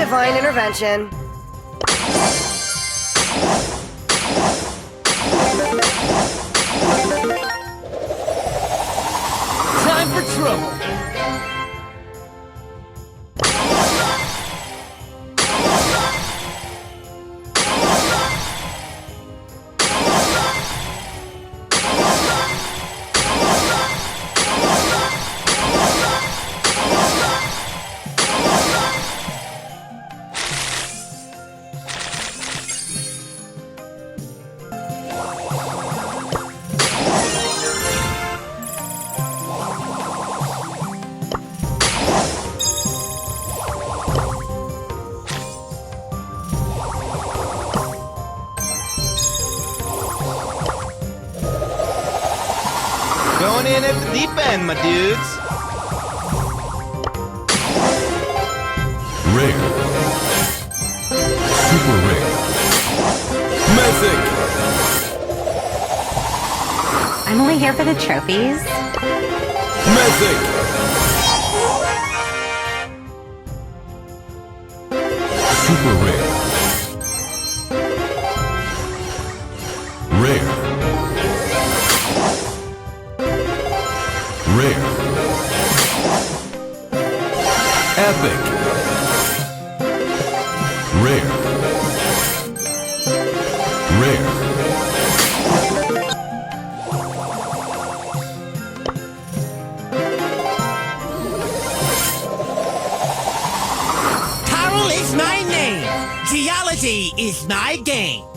divine intervention. Time for trouble. Going in at the deep end, my dudes. Rare. Super rare. Mythic. I'm only here for the trophies. Mythic. Super rare. Rare. Rare. Epic. Rare. Rare. Carol is my name. Geology is my game.